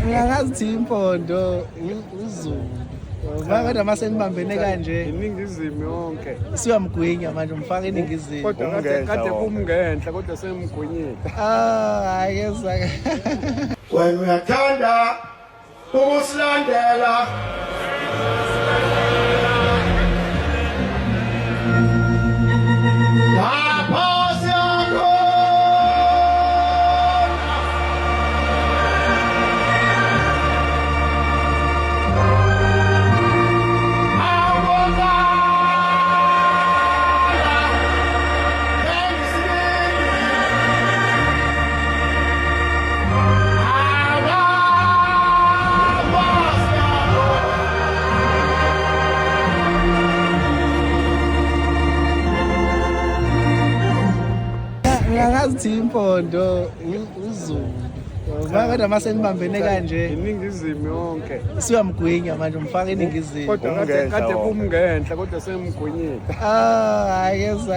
Ngingakazithi impondo uZulu. Kodwa mase nibambene kanje iningizimu yonke siyamgwinya manje umfaka eningizimu. kodwa kade kumngenhla kodwa semgwinyile. Hayi yesa. Wena uyathanda ukusilandela Ngingakazithi impondo uZulu. Kodwa mase nibambene kanje iningizimu yonke siyamgwinya manje umfaka eningizimu. kodwa kade kumngenhla kodwa semgwinyile. Hayi yesa.